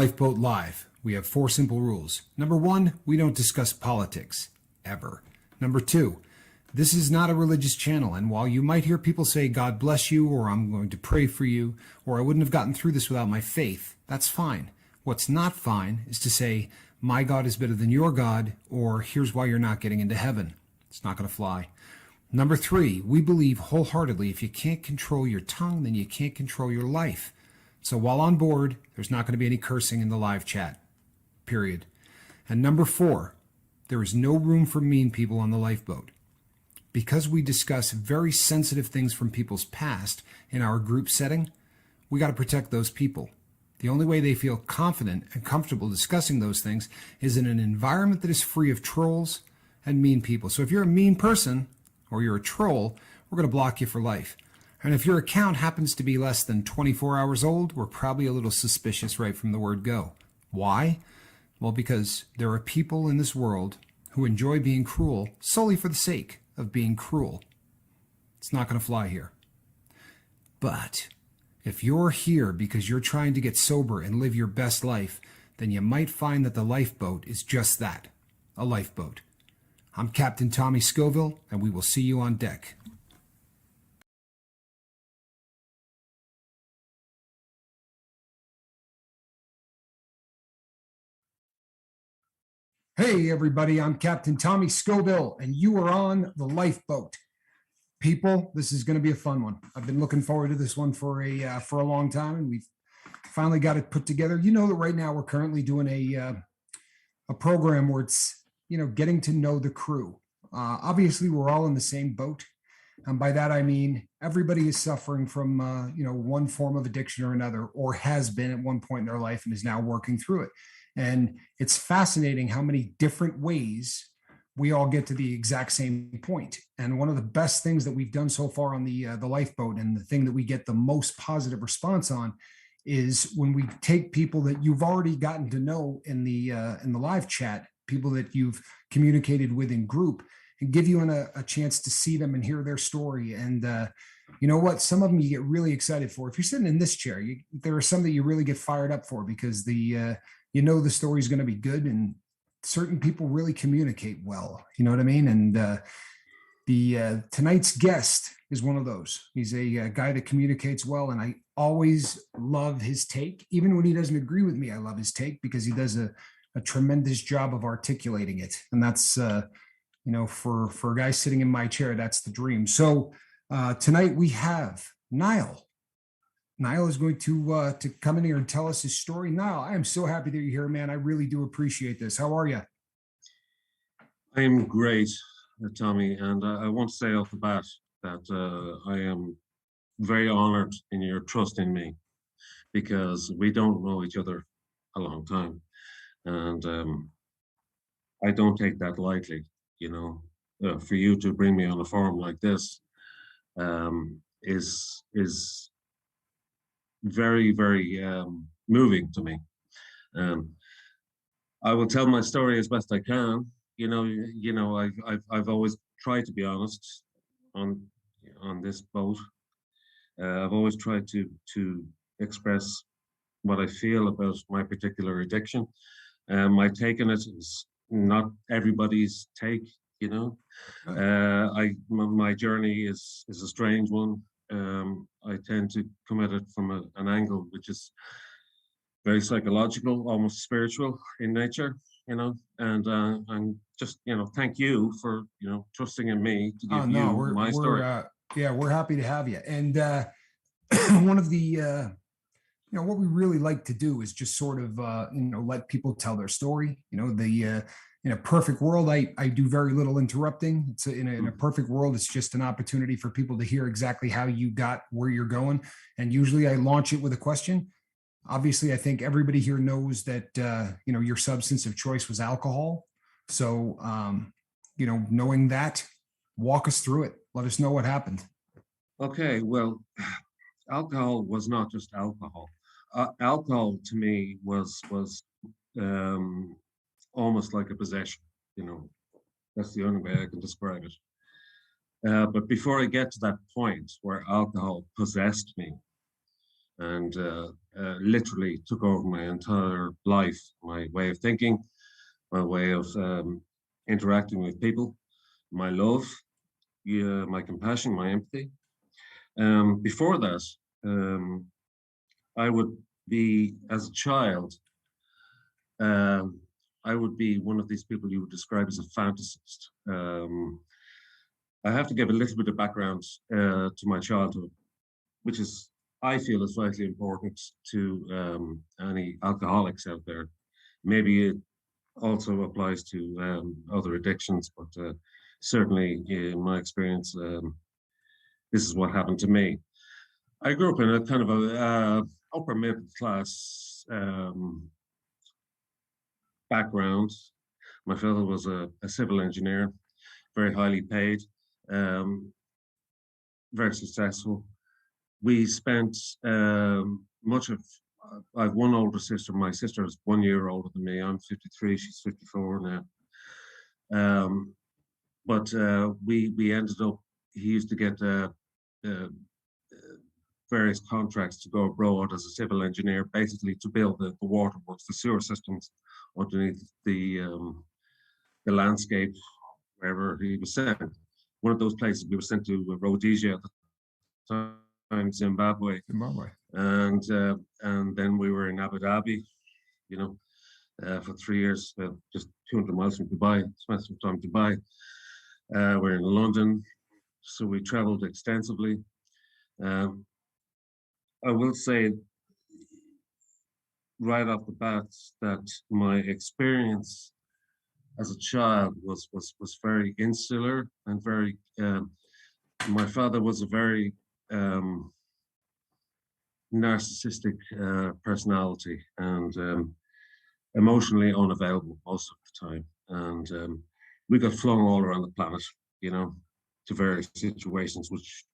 Lifeboat Live. We have 4 simple rules. Number 1, we don't discuss politics, ever. Number 2, this is not a religious channel, and while you might hear people say, God bless you, or I'm going to pray for you, or I wouldn't have gotten through this without my faith, that's fine. What's not fine is to say, my God is better than your God, or here's why you're not getting into heaven. It's not going to fly. Number 3, we believe wholeheartedly if you can't control your tongue, then you can't control your life. So while on board, there's not going to be any cursing in the live chat, period. And number 4, there is no room for mean people on the lifeboat. Because we discuss very sensitive things from people's past in our group setting, we got to protect those people. The only way they feel confident and comfortable discussing those things is in an environment that is free of trolls and mean people. So if you're a mean person or you're a troll, we're going to block you for life. And if your account happens to be less than 24 hours old, we're probably a little suspicious right from the word go. Why? Well, because there are people in this world who enjoy being cruel solely for the sake of being cruel. It's not going to fly here. But if you're here because you're trying to get sober and live your best life, then you might find that the lifeboat is just that, a lifeboat. I'm Captain Tommy Scoville, and we will see you on deck. Hey everybody, I'm Captain Tommy Scoville, and you are on the lifeboat. People, this is going to be a fun one. I've been looking forward to this one for a long time, and we've finally got it put together. You know that right now we're currently doing a program where it's getting to know the crew. Obviously, we're all in the same boat, and by that I mean everybody is suffering from one form of addiction or another, or has been at one point in their life and is now working through it. And it's fascinating how many different ways we all get to the exact same point. And one of the best things that we've done so far on the lifeboat, and the thing that we get the most positive response on, is when we take people that you've already gotten to know in the live chat, people that you've communicated with in group, and give you a chance to see them and hear their story. And you know what? Some of them you get really excited for. If you're sitting in this chair, there are some that you really get fired up for because the story is going to be good, and certain people really communicate well. You know what I mean? And the tonight's guest is one of those. He's a guy that communicates well, and I always love his take. Even when he doesn't agree with me, I love his take because he does a tremendous job of articulating it. And that's, for a guy sitting in my chair, that's the dream. So tonight we have Niall. Niall is going to come in here and tell us his story. Niall, I am so happy that you're here, man. I really do appreciate this. How are you? I'm great, Tommy, and I want to say off the bat that I am very honored in your trust in me, because we don't know each other a long time, and I don't take that lightly. For you to bring me on a forum like this is very, very moving to me. I will tell my story as best I can. I've always tried to be honest on this boat. I've always tried to express what I feel about my particular addiction. My take on it is not everybody's take. My journey is a strange one. I tend to come at it from an angle which is very psychological, almost spiritual in nature, and I'm just, thank you for, trusting in me to give my story. We're happy to have you. And one of the, what we really like to do is just sort of, let people tell their story. In a perfect world, I do very little interrupting. It's in a perfect world, it's just an opportunity for people to hear exactly how you got where you're going. And usually I launch it with a question. Obviously, I think everybody here knows that, your substance of choice was alcohol. So, knowing that, walk us through it. Let us know what happened. Okay, well, alcohol was not just alcohol. Alcohol to me was almost like a possession. That's the only way I can describe it. But before I get to that point where alcohol possessed me, and literally took over my entire life, my way of thinking, my way of interacting with people, my love, yeah, my compassion, my empathy. Before that, um, I would be, as a child, um, I would be one of these people you would describe as a fantasist. I have to give a little bit of background to my childhood, which is, I feel, is vitally important to any alcoholics out there. Maybe it also applies to other addictions, but certainly in my experience, this is what happened to me. I grew up in a kind of a upper middle class background. My father was a civil engineer, very highly paid, um, very successful. We spent much of, I have one older sister. My sister is 1 year older than me. I'm 53, she's 54 now. But we ended up, he used to get uh, various contracts to go abroad as a civil engineer, basically to build the waterworks, the sewer systems underneath the landscape wherever he was sent. One of those places we were sent to Rhodesia at the time, Zimbabwe, Zimbabwe. And then we were in Abu Dhabi, you know, for 3 years, just 200 miles from Dubai. Spent some time in Dubai. We're in London, so we traveled extensively. Um, I will say right off the bat that my experience as a child was very insular and very. My father was a very narcissistic personality and emotionally unavailable most of the time, and we got flung all around the planet, you know, to various situations which,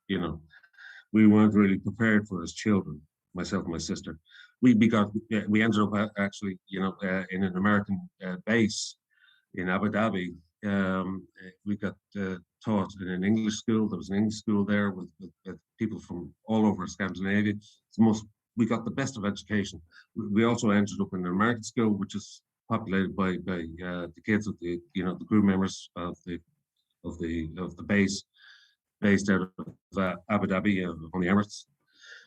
you know, we weren't really prepared for as children. Myself and my sister, we ended up actually, you know, in an American base in Abu Dhabi. We got taught in an English school. There was an English school there with people from all over Scandinavia. It's the most, we got the best of education. We also ended up in an American school, which is populated by the kids of the, you know, the crew members of the base, based out of Abu Dhabi on the Emirates.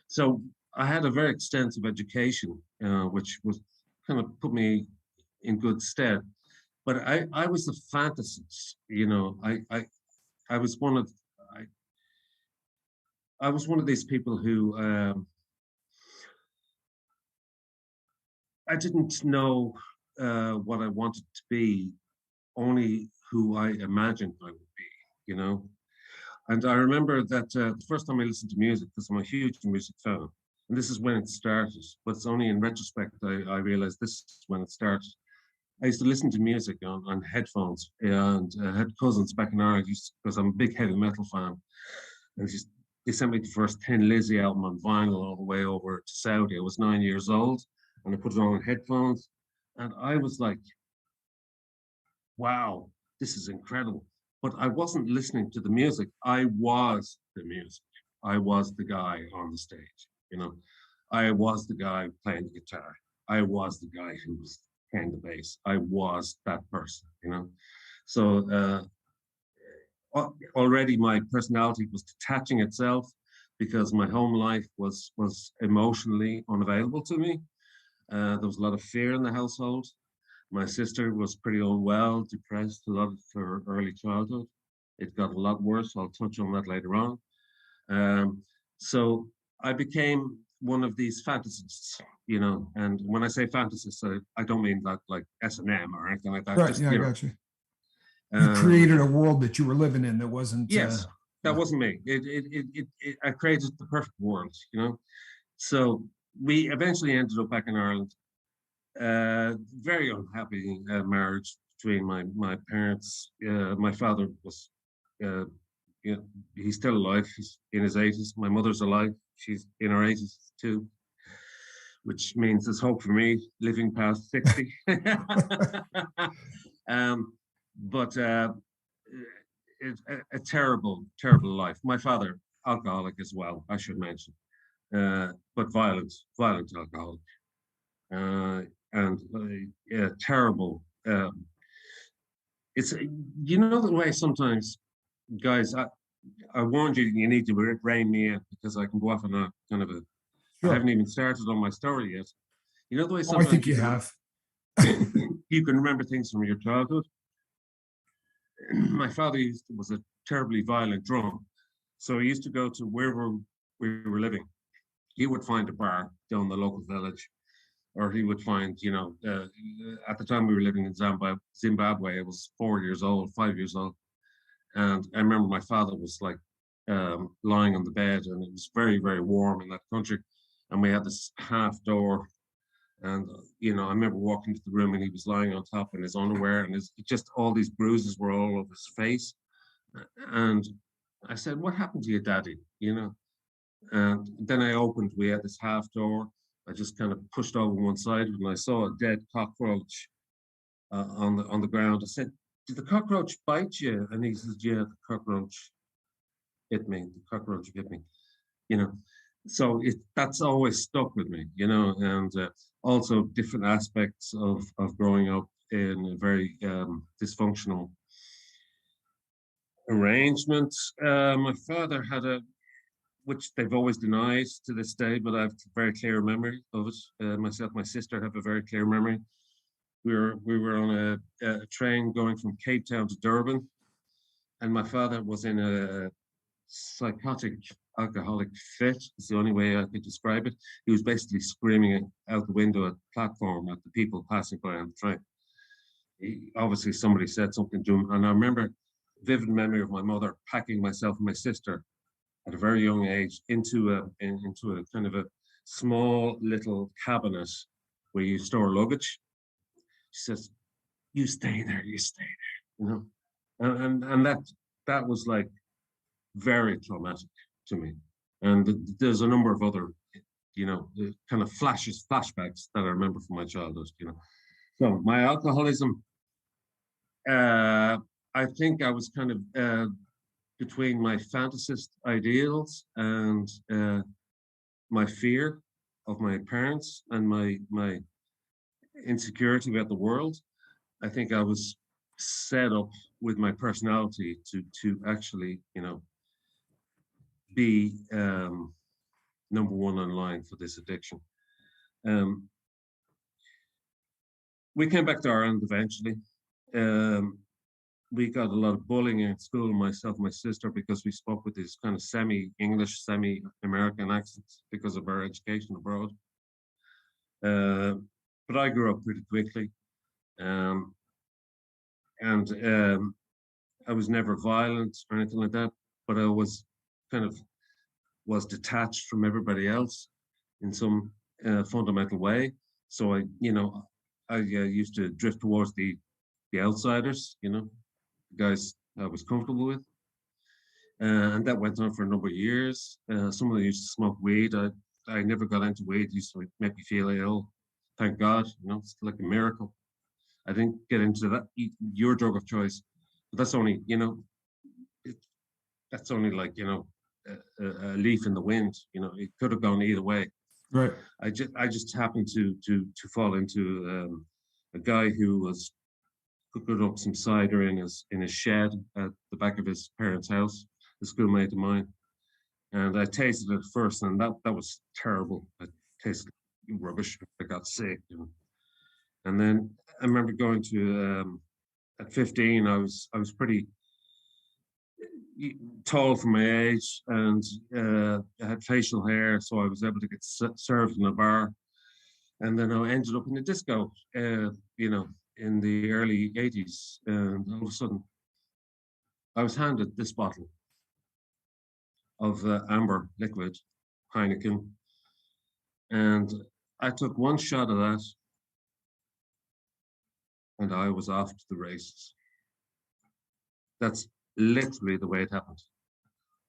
So I had a very extensive education, which was kind of put me in good stead. But I was the fantasist, you know. I was one of I, I was one of these people who I didn't know what I wanted to be, only who I imagined I would be, you know. And I remember that the first time I listened to music, because I'm a huge music fan, and this is when it started, but it's only in retrospect I realized this is when it started. I used to listen to music on headphones, and I had cousins back in Ireland, because I'm a big heavy metal fan, and they sent me the first Tin Lizzy album on vinyl all the way over to Saudi. I was 9 years old, and I put it on headphones, and I was like, wow, this is incredible. But I wasn't listening to the music. I was the music. I was the guy on the stage, you know. I was the guy playing the guitar. I was the guy who was playing the bass. I was that person, you know. So already my personality was detaching itself because my home life was emotionally unavailable to me. There was a lot of fear in the household. My sister was pretty unwell, depressed a lot of her early childhood. It got a lot worse. I'll touch on that later on. So I became one of these fantasists, you know. And when I say fantasists, I don't mean that like S&M or anything like that. Right. Just, Yeah, I you know, got you. You created a world that you were living in that wasn't. yes, that Yeah. wasn't me. I created the perfect world, you know. So we eventually ended up back in Ireland. Very unhappy marriage between my parents. My father was, uh, you know, he's still alive. He's in his 80s. My mother's alive. She's in her 80s too, which means there's hope for me living past 60. um, but it's a terrible, terrible life. My father, alcoholic as well, I should mention. but violent alcoholic, and yeah, terrible. It's you know the way sometimes, guys. I warned you. You need to rein me in because I can go off on a kind of a. I Sure. haven't even started on my story yet. You know the way Oh, I think sometimes you have. you can remember things from your childhood. My father was a terribly violent drunk, so he used to go to wherever we were living. He would find a bar down the local village, or he would find, at the time we were living in Zimbabwe, I was 4 years old, 5 years old. And I remember my father was like lying on the bed, and it was very, very warm in that country. And we had this half door. And, I remember walking to the room and he was lying on top in his underwear, and just all these bruises were all over his face. And I said, "What happened to you, Daddy?" And then I opened, we had this half door. I just kind of pushed over one side and I saw a dead cockroach on the ground. I said, "Did the cockroach bite you?" And he says, "Yeah, the cockroach hit me. The cockroach hit me." You know, so that's always stuck with me. And also different aspects of growing up in a very dysfunctional arrangement. My father had which they've always denied to this day, but I have a very clear memory of it. Myself, my sister have a very clear memory. We were on a train going from Cape Town to Durban, and my father was in a psychotic alcoholic fit. Is the only way I could describe it. He was basically screaming out the window at the platform at the people passing by on the train. Obviously, somebody said something to him, and I remember vivid memory of my mother packing myself and my sister at a very young age into a kind of a small little cabinet where you store luggage. She says, "You stay there, you stay there," and that was like very traumatic to me. And there's a number of other, kind of flashbacks that I remember from my childhood. So my alcoholism, uh, I think I was kind of between my fantasist ideals and my fear of my parents and my insecurity about the world. I think I was set up with my personality to actually, be number one online for this addiction. Um, we came back to Ireland eventually. Um, we got a lot of bullying in school, myself and my sister, because we spoke with these kind of semi-English, semi-American accents because of our education abroad. Uh, but I grew up pretty quickly, um, and I was never violent or anything like that. But I was kind of was detached from everybody else in some fundamental way. So I used to drift towards the outsiders, the guys I was comfortable with. And that went on for a number of years. Some of them used to smoke weed. I never got into weed. It used to make me feel ill. Thank God, it's like a miracle. I didn't get into that, your drug of choice. But that's only, it, that's only like, a leaf in the wind. It could have gone either way. Right. I just happened to fall into a guy who was cooking up some cider in his shed at the back of his parents' house, a schoolmate of mine. And I tasted it first, and that was terrible. I tasted rubbish. I got sick, and then I remember going to at 15. I was pretty tall for my age, and I had facial hair, so I was able to get served in a bar. And then I ended up in a disco, in the early 80s. And all of a sudden, I was handed this bottle of amber liquid, Heineken. And I took one shot of that, and I was off to the races. That's literally the way it happened.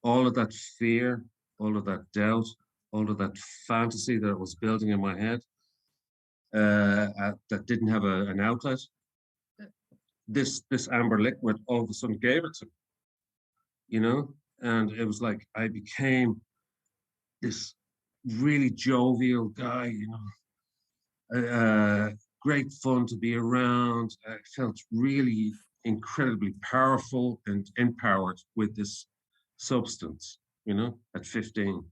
All of that fear, all of that doubt, all of that fantasy that was building in my head that didn't have an outlet. This amber liquid all of a sudden gave it to me, and it was like I became this really jovial guy, great fun to be around. I felt really incredibly powerful and empowered with this substance, at 15.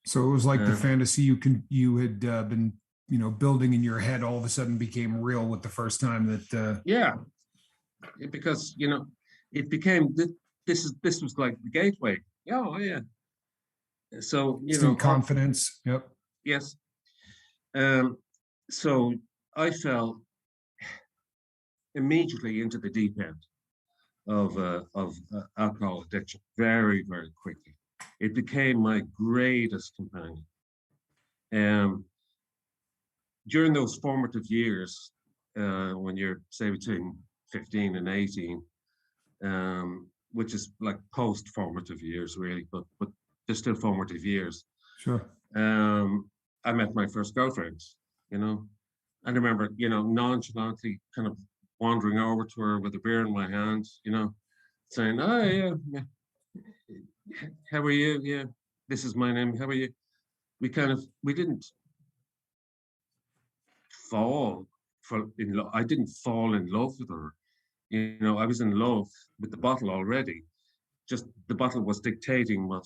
So it was like the Uh, fantasy you had been building in your head all of a sudden became real with the first time that yeah, because it became this was like the gateway. Yeah, oh, yeah. So instant confidence. Yep. yes. Um, so I fell immediately into the deep end of alcohol addiction very, very quickly. It became my greatest companion. Um, During those formative years, when you're say between 15 and 18, which is like post-formative years, really, but they're still formative years. Sure. Um, I met my first girlfriend, you know, and I remember, nonchalantly kind of wandering over to her with a beer in my hand, saying, "Oh yeah, how are you? Yeah, this is my name. How are you?" We didn't fall in love. I didn't fall in love with her. I was in love with the bottle already. Just the bottle was dictating what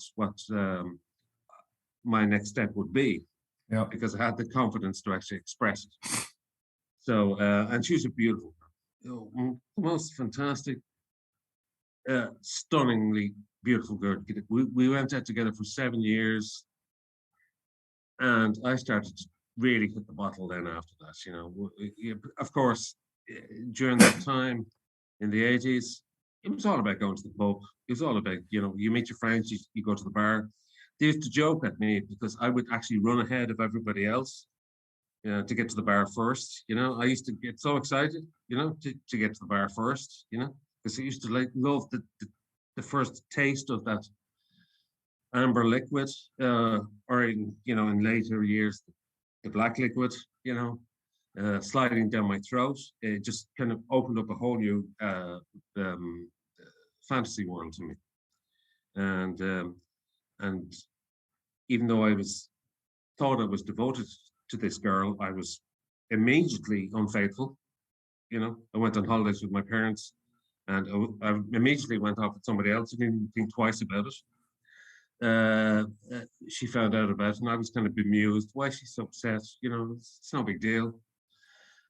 my next step would be Yep. because I had the confidence to actually express it. So, and she was a beautiful girl, the most fantastic, stunningly beautiful girl. We went out together for 7 years, and I started to really hit the bottle then after that. Of course, during that time in the 80s, it was all about going to the pub. It was all about, you meet your friends, you go to the bar. They used to joke at me because I would actually run ahead of everybody else, to get to the bar first. I used to get so excited, to get to the bar first, because I used to love the first taste of that amber liquid, or in later years, the black liquid, sliding down my throat. It just kind of opened up a whole new um, fantasy world to me. And even though thought I was devoted to this girl, I was immediately unfaithful. I went on holidays with my parents, and I immediately went off with somebody else. I didn't think twice about it. She found out about it, and I was kind of bemused. Why is she so upset? It's no big deal.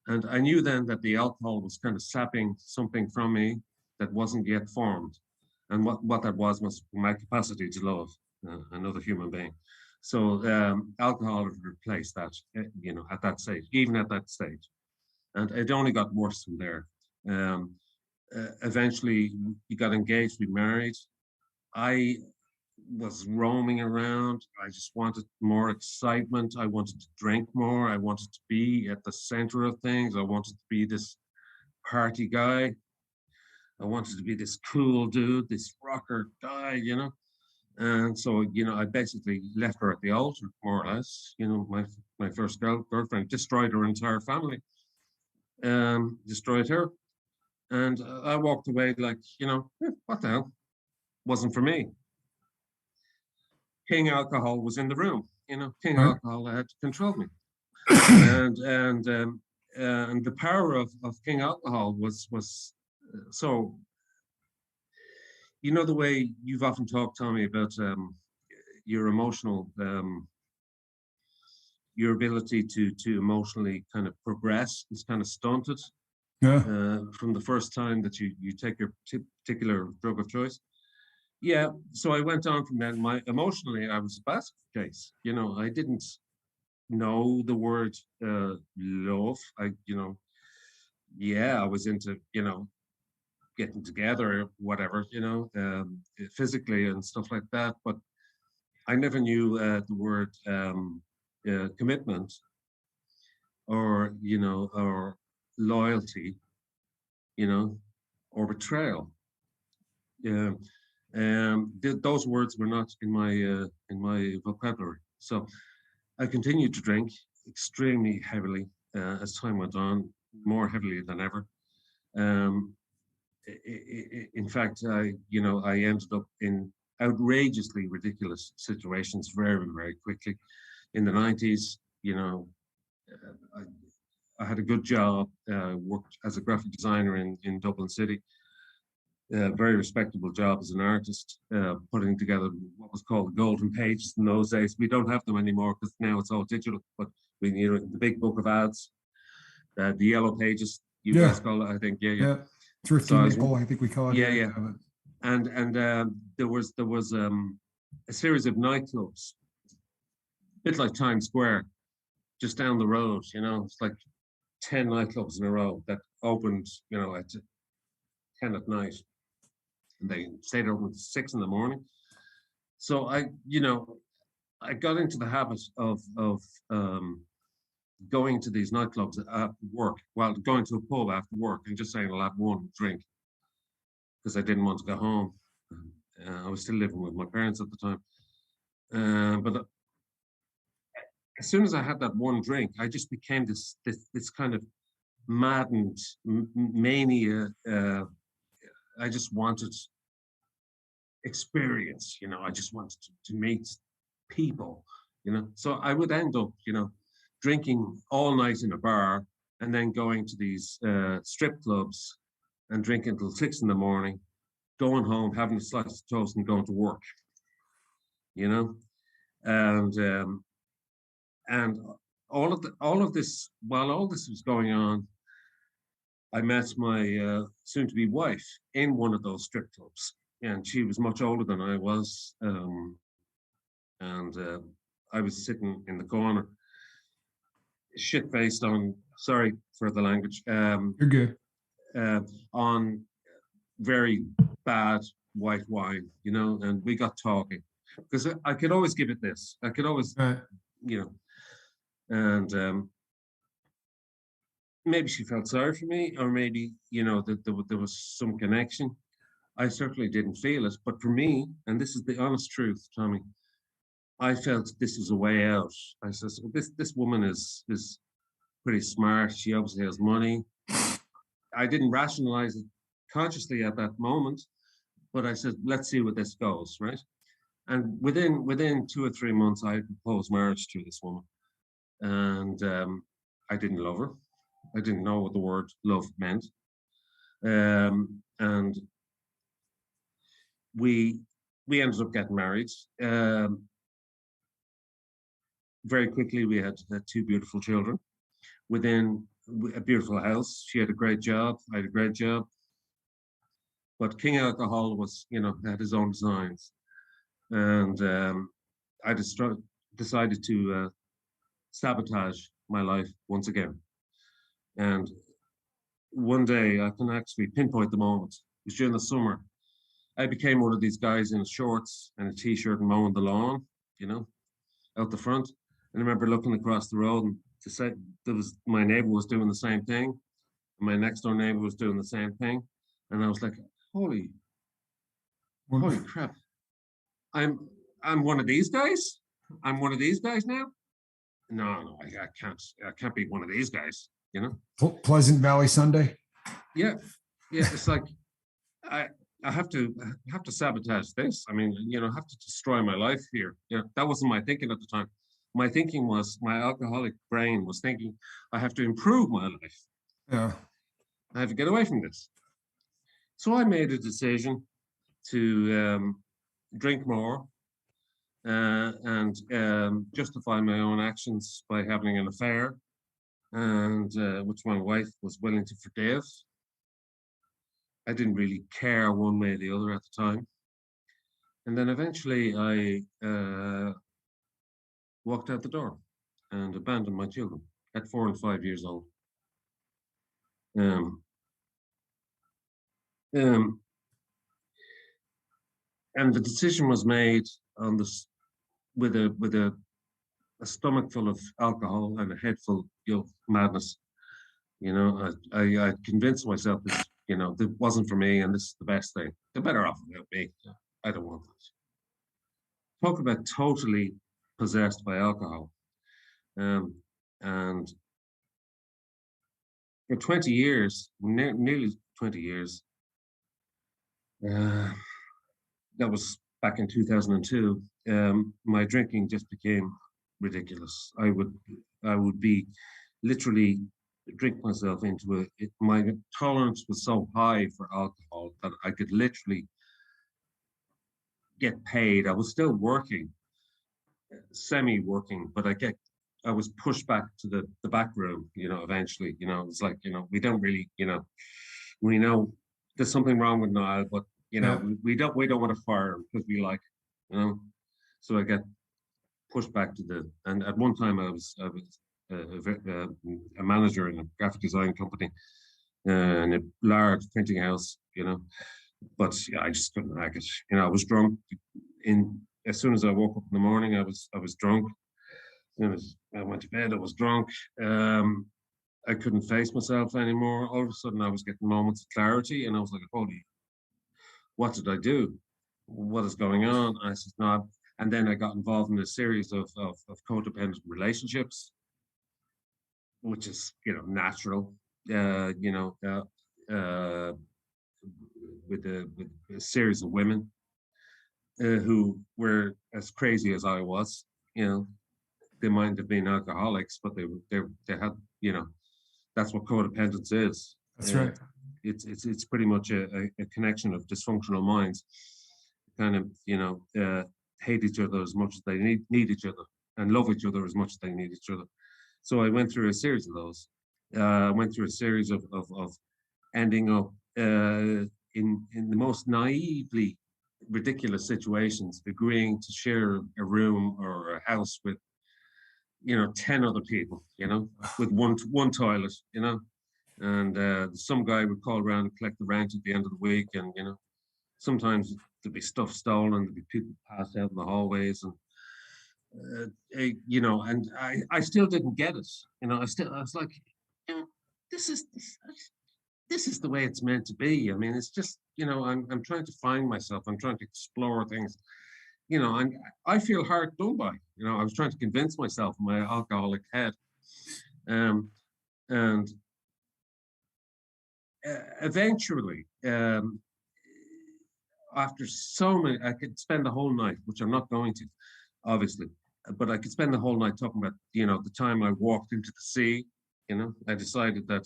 And I knew then that the alcohol was kind of sapping something from me that wasn't yet formed. And what that was my capacity to love another human being. So alcohol had replaced that, at that stage, even at that stage. And it only got worse from there. Eventually, we got engaged, we married. I was roaming around. I just wanted more excitement. I wanted to drink more. I wanted to be at the center of things. I wanted to be this party guy. I wanted to be this cool dude, this rocker guy. And so, I basically left her at the altar, more or less. My first girlfriend destroyed her entire family, destroyed her. And I walked away like, what the hell? Wasn't for me. King alcohol was in the room. King Right. alcohol had to control me, and the power of King alcohol was so. The way you've often talked, Tommy, about your emotional, your ability to emotionally kind of progress is kind of stunted Yeah. from the first time that you take your particular drug of choice. Yeah, so I went on from then. Emotionally, I was a basket case. I didn't know the word love. Yeah, I was into, getting together, whatever, physically and stuff like that. But I never knew the word commitment or loyalty, you know, or betrayal. Yeah, those words were not in my vocabulary. So I continued to drink extremely heavily as time went on, more heavily than ever. Um, in fact, I ended up in outrageously ridiculous situations very, very quickly. in the 90s. You know, I had a good job, worked as a graphic designer in Dublin City, very respectable job as an artist, putting together what was called the golden pages in those days. We don't have them anymore because now it's all digital, but we, you know, the big book of ads, the yellow pages, you Yeah. guys call it, I think. Yeah, yeah. Yeah. Thrifty So nickel, I think we call it. yeah, here. yeah. And there was a series of nightclubs, a bit like Times Square, just down the road. You know, it's like 10 nightclubs in a row that opened, you know, at 10 at night, and they stayed open at 6 in the morning. So you know, I got into the habit of going to these nightclubs after work, while going to a pub after work, and just saying I'll have one drink because I didn't want to go home. I was still living with my parents at the time, but as soon as I had that one drink, I just became this kind of maddened mania. I just wanted experience, you know. I just wanted to meet people, you know. So I would end up, you know, drinking all night in a bar and then going to these strip clubs and drinking until 6 in the morning, going home, having a slice of toast and going to work, you know. And and all of this, while all this was going on, I met my soon-to-be wife in one of those strip clubs, and she was much older than I was, and I was sitting in the corner, shit-faced on, sorry for the language, You're good. on very bad white wine, you know, and we got talking because I could always give it this. I could always, Right. you know, and maybe she felt sorry for me, or maybe, you know, that there was some connection. I certainly didn't feel it, but for me, and this is the honest truth, Tommy, I felt this was a way out. I said, "So this woman is pretty smart. She obviously has money." I didn't rationalize it consciously at that moment, but I said, "Let's see where this goes," right? And within 2 or 3 months, I proposed marriage to this woman, and I didn't love her. I didn't know what the word love meant, and we we ended up getting married. Very quickly, we had two beautiful children. Within a beautiful house, she had a great job. I had a great job. But King Alcohol was, you know, had his own designs, and I decided to sabotage my life once again. And one day, I can actually pinpoint the moment. It was during the summer. I became one of these guys in shorts and a t-shirt and mowing the lawn, you know, out the front. And I remember looking across the road and to say there was my neighbor was doing the same thing, and my next door neighbor was doing the same thing, and I was like, holy, holy crap! I'm I'm one of these guys. I'm one of these guys now. No, no, I can't be one of these guys. You know? Pleasant Valley Sunday. Yeah, yeah. It's like I I have to sabotage this. I mean, you know, I have to destroy my life here. You know, that wasn't my thinking at the time. My thinking was my alcoholic brain was thinking I have to improve my life. Yeah. I have to get away from this. So I made a decision to drink more and justify my own actions by having an affair, and which my wife was willing to forgive. I didn't really care one way or the other at the time. And then eventually I walked out the door and abandoned my children at 4 and 5 years old. Um, um, and the decision was made on this with a stomach full of alcohol and a head full of madness. You know, I convinced myself that, you know, that wasn't for me, and this is the best thing. They're better off without me. I don't want that. Talk about totally possessed by alcohol. Um, and for 20 years, nearly 20 years, uh, that was back in 2002, my drinking just became ridiculous. I would be literally drink myself into my tolerance was so high for alcohol that I could literally get paid. I was still working, semi-working, but I was pushed back to the back room, eventually. It's like, we don't really, we know there's something wrong with Niall, but Yeah. we don't want to fire him because we like, you know. So I get pushed back and at one time I was a manager in a graphic design company in a large printing house, but yeah, I just couldn't hack it. I was drunk. In As soon as I woke up in the morning, I was drunk. As soon as I went to bed, I was drunk. Um, I couldn't face myself anymore. All of a sudden, I was getting moments of clarity, and I was like, "Holy, what did I do? What is going on?" I said, "No." And then I got involved in a series of codependent relationships, which is natural. Uh, you know, uh, uh, with a series of women who were as crazy as I was. You know, they might have been alcoholics, but they had that's what codependence is. That's Uh, right. it's pretty much a connection of dysfunctional minds, kind of hate each other as much as they need each other, and love each other as much as they need each other. So I went through a series of those. I went through a series of ending up in the most naively ridiculous situations, agreeing to share a room or a house with 10 other people, with one toilet, and some guy would call around and collect the rent at the end of the week, and sometimes there'd be stuff stolen, there'd be people passed out in the hallways, and and I still didn't get it. I was like, you know, this is this is the way it's meant to be. I mean, it's just, I'm trying to find myself. I'm trying to explore things, and I feel hard done by. I was trying to convince myself in my alcoholic head. Um, and Eventually, after so many, I could spend the whole night, which I'm not going to, obviously, but I could spend the whole night talking about, the time I walked into the sea. I decided that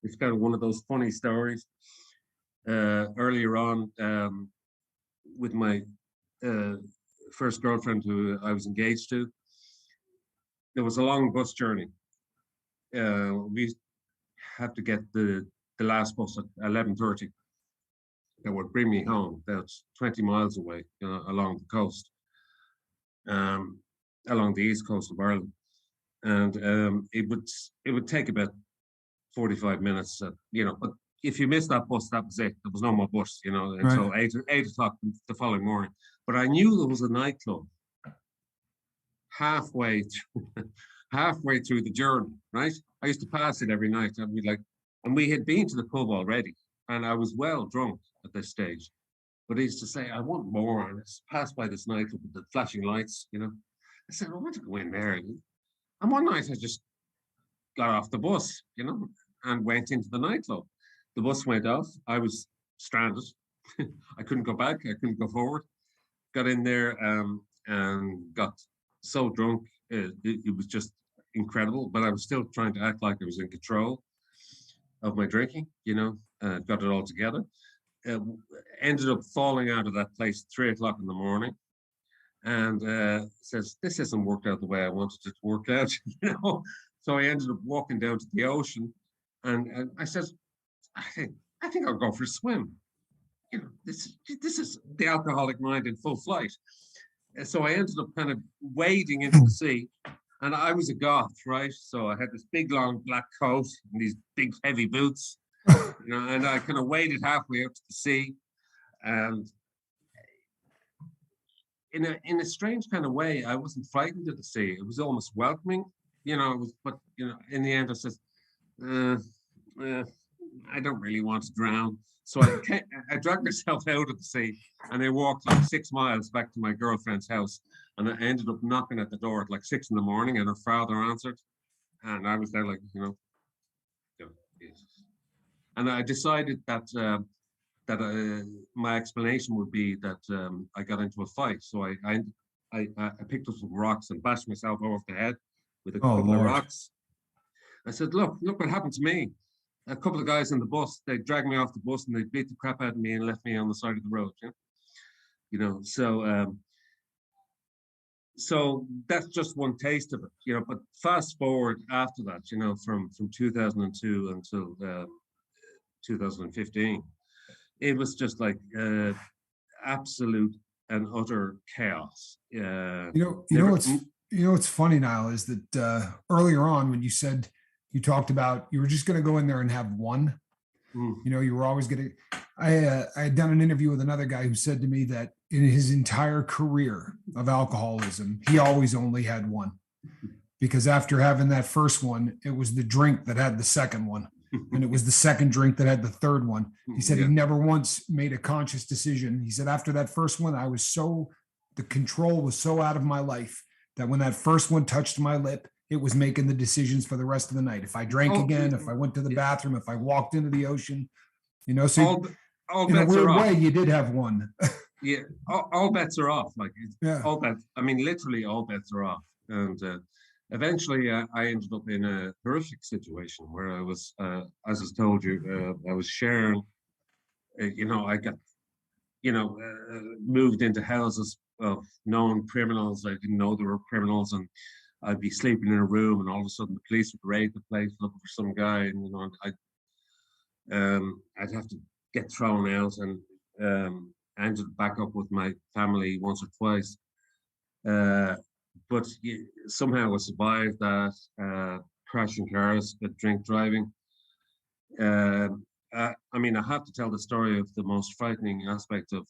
it's kind of one of those funny stories. Earlier on, with my uh, first girlfriend who I was engaged to, there was a long bus journey. We have to get the last bus at 11:30 that would bring me home. That's 20 miles away, along the coast, um, along the east coast of Ireland, and it would take about 45 minutes. But if you missed that bus, that was it. There was no more bus, Right. until 8 o'clock the following morning. But I knew there was a nightclub halfway halfway through the journey, right? I used to pass it every night. I'd be like, and we had been to the pub already, and I was well drunk at this stage. But I used to say, I want more. And I passed by this nightclub with the flashing lights, I said, I want to go in there. And one night I just got off the bus, and went into the nightclub. The bus went off. I was stranded. I couldn't go back. I couldn't go forward. Got in there and got so drunk. It was just incredible. But I was still trying to act like I was in control of my drinking, got it all together. Uh, Ended up falling out of that place at 3 o'clock in the morning, and says, this hasn't worked out the way I wanted it to work out, So I ended up walking down to the ocean, and I said, I think I think I'll go for a swim. This is the alcoholic mind in full flight. So I ended up kind of wading into the sea, and I was a goth, right? So I had this big long black coat and these big heavy boots, and I kind of waded halfway up to the sea, and in a strange kind of way, I wasn't frightened of the sea. It was almost welcoming, It was, but in the end, I said, uh, uh, I don't really want to drown. So I dragged myself out of the sea, and I walked like 6 miles back to my girlfriend's house. And I ended up knocking at the door at like 6 in the morning, and her father answered. And I was there like, and I decided that my explanation would be that I got into a fight. So I I picked up some rocks and bashed myself over the head with a Oh, couple of Lord. rocks. I said, look what happened to me. A couple of guys in the bus, they dragged me off the bus and they beat the crap out of me and left me on the side of the road. So that's just one taste of it. But fast forward after that, from 2002 until 2015, it was just like absolute and utter chaos. Never. What's funny, Niall, is that earlier on when you talked about you were just going to go in there and have one. You were always going to. I had done an interview with another guy who said to me that in his entire career of alcoholism, he always only had one, because after having that first one, it was the drink that had the second one, and it was the second drink that had the third one. He said he never once made a conscious decision. He said after that first one, the control was so out of my life that when that first one touched my lip, it was making the decisions for the rest of the night. If I drank again, if I went to the bathroom, if I walked into the ocean, so all in a bets are weird off. way, you did have one. Yeah, all bets are off. Yeah. All bets. I mean, literally, all bets are off. And eventually, I ended up in a horrific situation where I was, as I told you, I was sharing. I got, moved into houses of known criminals. I didn't know there were criminals, and I'd be sleeping in a room, and all of a sudden, the police would raid the place looking for some guy, and I'd have to get thrown out, and ended back up with my family once or twice. But somehow I survived that, crashing cars, drink driving. I mean, I have to tell the story of the most frightening aspect of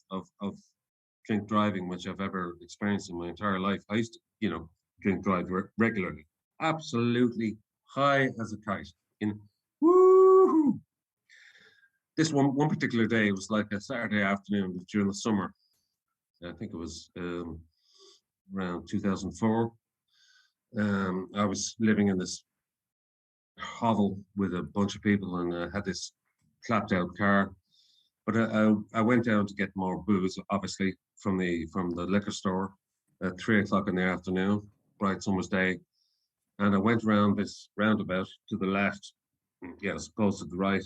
drink driving, which I've ever experienced in my entire life. I used to, drink drive regularly, absolutely high as a kite. Woo! This one particular day, it was like a Saturday afternoon during the summer. I think it was around 2004. I was living in this hovel with a bunch of people, and I had this clapped out car. But I went down to get more booze, obviously, from the liquor store at 3 o'clock in the afternoon, bright summer's day. And I went around this roundabout to the left, I suppose to the right.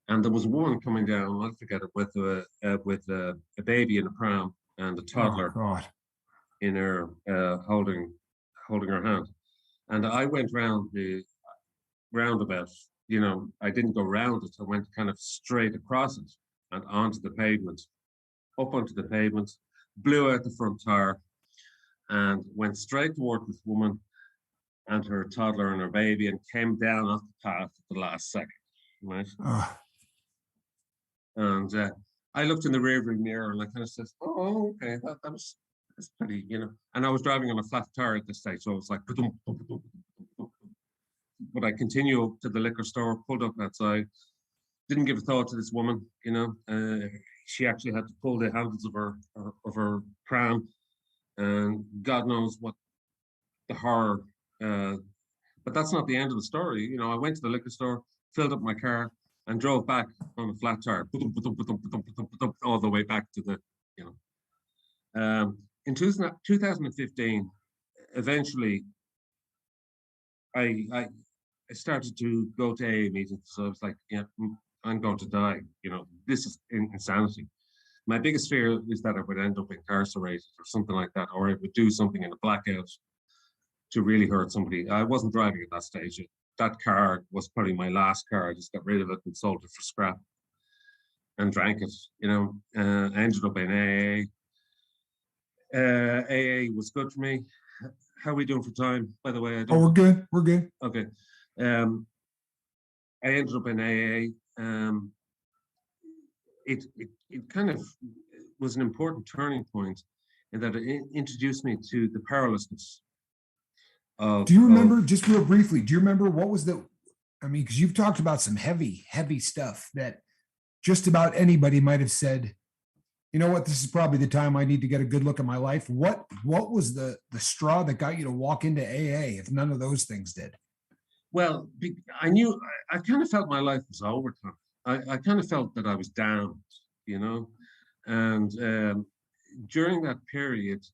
And there was a woman coming down, I forget it, with a baby in a pram and a toddler in her holding her hand. And I went round the roundabout. I didn't go round it. I went kind of straight across it and onto the pavement, up onto the pavement, blew out the front tire, and went straight toward this woman and her toddler and her baby, and came down off the path at the last second. Right. And I looked in the rearview mirror and I kind of said, "Oh, okay, that's pretty, And I was driving on a flat tire at this stage, so it was like, but I continued to the liquor store, pulled up outside, didn't give a thought to this woman. She actually had to pull the handles of her pram, and God knows what the horror. But that's not the end of the story. I went to the liquor store, filled up my car, and drove back on a flat tire, all the way back to the, In 2015, eventually, I started to go to AA meetings. So I was like, I'm going to die. This is insanity. My biggest fear is that I would end up incarcerated or something like that, or I would do something in a blackout to really hurt somebody. I wasn't driving at that stage. That car was probably my last car. I just got rid of it and sold it for scrap and drank it. I ended up in AA. AA was good for me. How are we doing for time, by the way? We're good. We're good. Okay. I ended up in AA. It kind of was an important turning point in that it introduced me to the powerlessness. Do you remember, just real briefly, do you remember what was because you've talked about some heavy, heavy stuff that just about anybody might have said, you know what, this is probably the time I need to get a good look at my life. What was the straw that got you to walk into AA if none of those things did? Well, I kind of felt my life was over. I kind of felt that I was down, and during that period,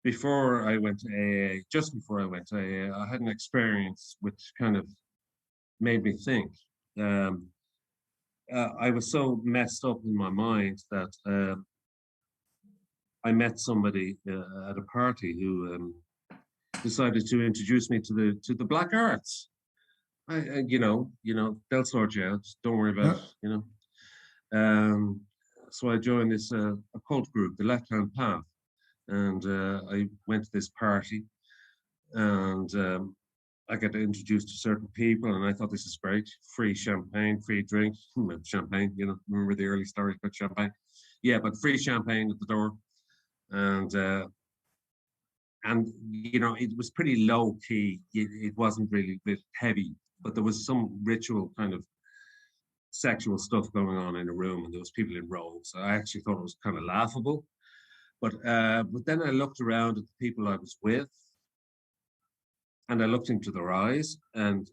before I went to AA, just before I went to AA, I had an experience which kind of made me think. Um, I was so messed up in my mind that I met somebody at a party who decided to introduce me to the black arts. They'll sort you out. Don't worry about Yeah. it. Um, so I joined this occult group, the Left Hand Path, and I went to this party, and I got introduced to certain people, and I thought this is great. Free champagne, free drink, champagne. Remember the early stories about champagne? Yeah, but free champagne at the door, and it was pretty low key. It wasn't really heavy, but there was some ritual kind of sexual stuff going on in the room, and there was people in robes. I actually thought it was kind of laughable. But then I looked around at the people I was with, and I looked into their eyes, and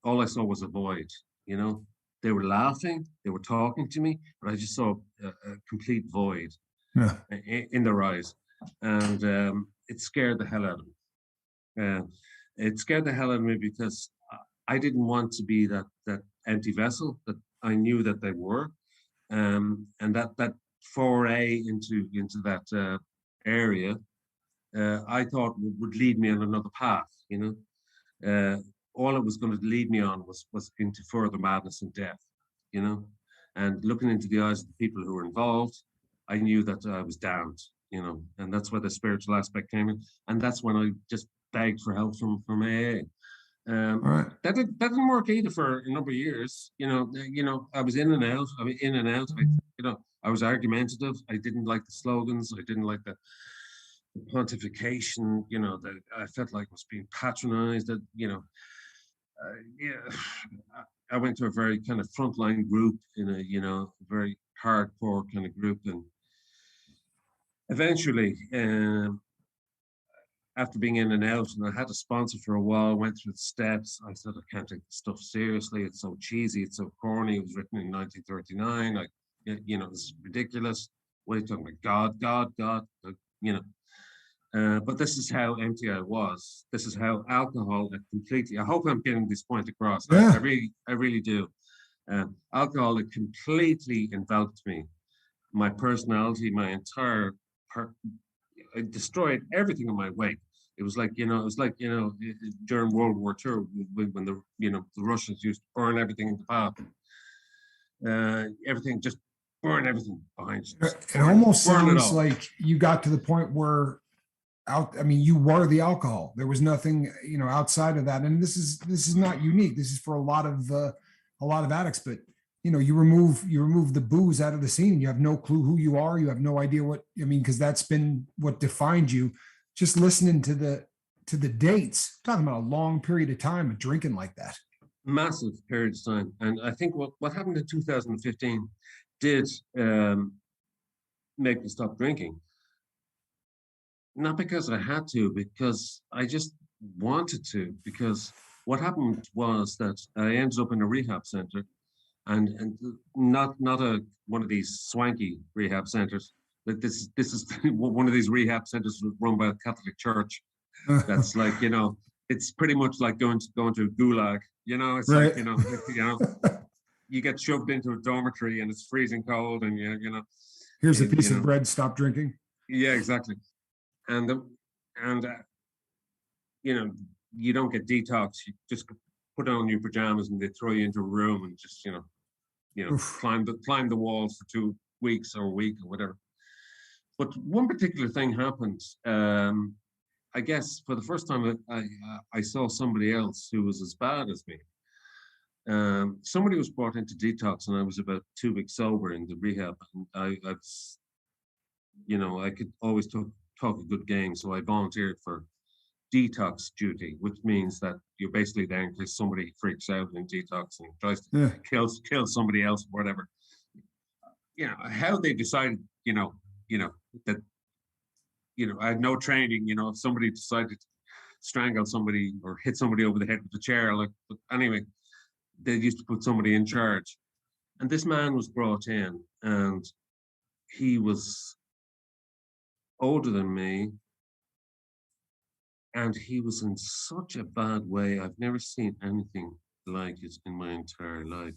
all I saw was a void. You know, they were laughing, they were talking to me, but I just saw a complete void Yeah. in their eyes, and it scared the hell out of me. It scared the hell out of me because I didn't want to be that empty vessel that I knew that they were, and that foray into that area, I thought would lead me on another path. All it was going to lead me on was into further madness and death. You know, and looking into the eyes of the people who were involved, I knew that I was damned. And that's where the spiritual aspect came in, and that's when I just begged for help from AA. All right. That didn't work either for a number of years. I was in and out. I mean, in and out. I was argumentative. I didn't like the slogans. I didn't like the pontification. That I felt like was being patronized. Yeah, I went to a very kind of frontline group in a very hardcore kind of group, and eventually, after being in and out, and I had a sponsor for a while, went through the steps. I said, I can't take this stuff seriously. It's so cheesy. It's so corny. It was written in 1939. It's ridiculous. What are you talking about? God. But this is how empty I was. This is how alcohol had completely. I hope I'm getting this point across. Yeah. I really do. Alcohol had completely enveloped me, my personality, my entire. It destroyed everything in my wake. It was like during World War II when the Russians used to burn everything in the path. Everything, just burn everything behind you. It almost burn it sounds all. like you got to the point where you were the alcohol. There was nothing, outside of that. And this is not unique. This is for a lot of addicts, but you remove the booze out of the scene. You have no clue who you are. You have no idea because that's been what defined you. Just listening to the dates, talking about a long period of time of drinking like that. Massive period of time. And I think what happened in 2015 did make me stop drinking. Not because I had to, because I just wanted to. Because what happened was that I ended up in a rehab center, and not one of these swanky rehab centers. Like this is one of these rehab centers run by the Catholic Church. That's like it's pretty much like going to a gulag. It's right. like you get shoved into a dormitory and it's freezing cold, and here's a piece of bread. Stop drinking. Yeah, exactly. And you don't get detox. You just put on your pajamas and they throw you into a room and just climb the walls for 2 weeks or a week or whatever. But one particular thing happened. I guess for the first time, I saw somebody else who was as bad as me. Somebody was brought into detox, and I was about 2 weeks sober in the rehab. And I could always talk a good game, so I volunteered for detox duty, which means that you're basically there in case somebody freaks out in detox and tries to kill somebody else or whatever. How they decided, that I had no training. If somebody decided to strangle somebody or hit somebody over the head with a chair, but anyway, they used to put somebody in charge. And this man was brought in, and he was older than me, and he was in such a bad way. I've never seen anything like it in my entire life.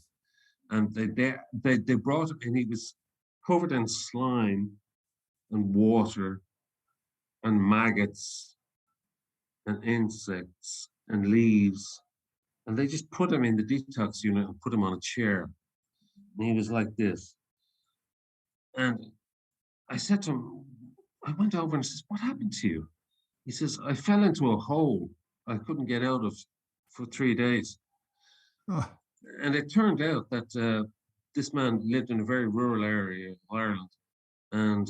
And they brought him, and he was covered in slime and water and maggots and insects and leaves. And they just put him in the detox unit and put him on a chair. And he was like this. And I said to him, I went over and says, "What happened to you?" He says, "I fell into a hole I couldn't get out of for 3 days." Oh, And it turned out that this man lived in a very rural area of Ireland. And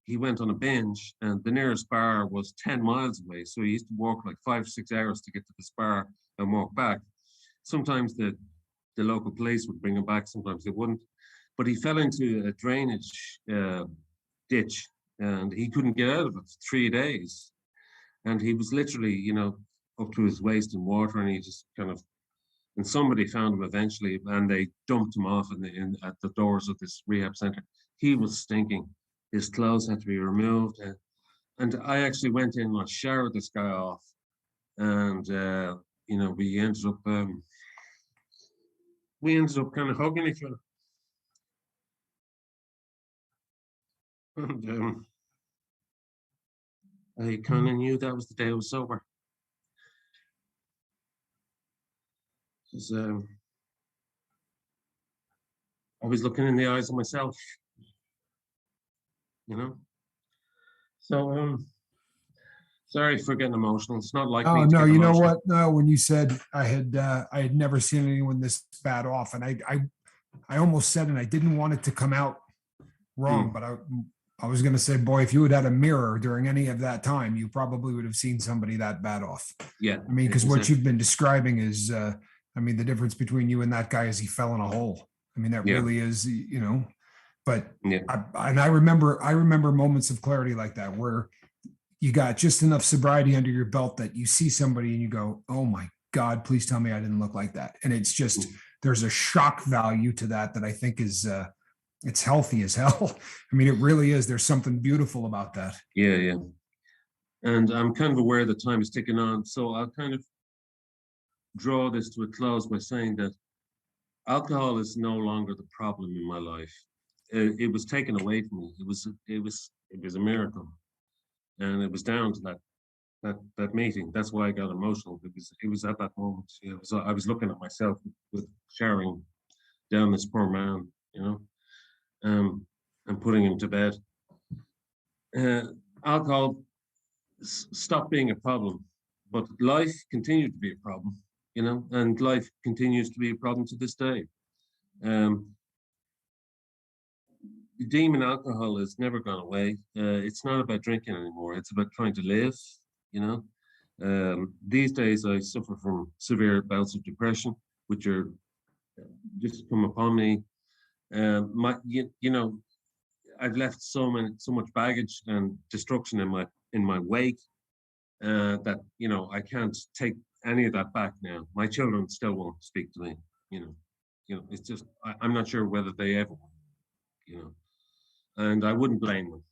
he went on a binge, and the nearest bar was 10 miles away. So he used to walk like 5 or 6 hours to get to this bar and walk back. Sometimes the local police would bring him back, sometimes they wouldn't. But he fell into a drainage ditch, and he couldn't get out of it for 3 days. And he was literally, up to his waist in water, and he just kind of, and somebody found him eventually, and they dumped him off at the doors of this rehab center. He was stinking. His clothes had to be removed, and I actually went in and I showered this guy off, and we ended up kind of hugging each other, and I kind of knew that was the day I was sober. 'Cause, I was looking in the eyes of myself, So, sorry for getting emotional. It's not like oh me to no, get you know emotional. what? No, when you said I had never seen anyone this bad off, and I almost said, and I didn't want it to come out wrong, but I was going to say, boy, if you had had a mirror during any of that time, you probably would have seen somebody that bad off. Yeah. I mean, because what you've been describing is, the difference between you and that guy is he fell in a hole. I mean, that really is, but Yeah. I remember moments of clarity like that where you got just enough sobriety under your belt that you see somebody and you go, "Oh my God, please tell me I didn't look like that." And it's just, there's a shock value to that I think is, it's healthy as hell. I mean, it really is. There's something beautiful about that. Yeah. And I'm kind of aware that time is ticking on. So I'll kind of draw this to a close by saying that alcohol is no longer the problem in my life. It was taken away from me. It was a miracle. And it was down to that meeting. That's why I got emotional. It was at that moment. I was looking at myself with showering down this poor man, and putting him to bed. Alcohol stopped being a problem, but life continued to be a problem, and life continues to be a problem to this day. The demon alcohol has never gone away. It's not about drinking anymore. It's about trying to live, These days I suffer from severe bouts of depression, which are just come upon me. I've left so much baggage and destruction in my wake that I can't take any of that back now. My children still won't speak to me. It's just I'm not sure whether they ever will. And I wouldn't blame them.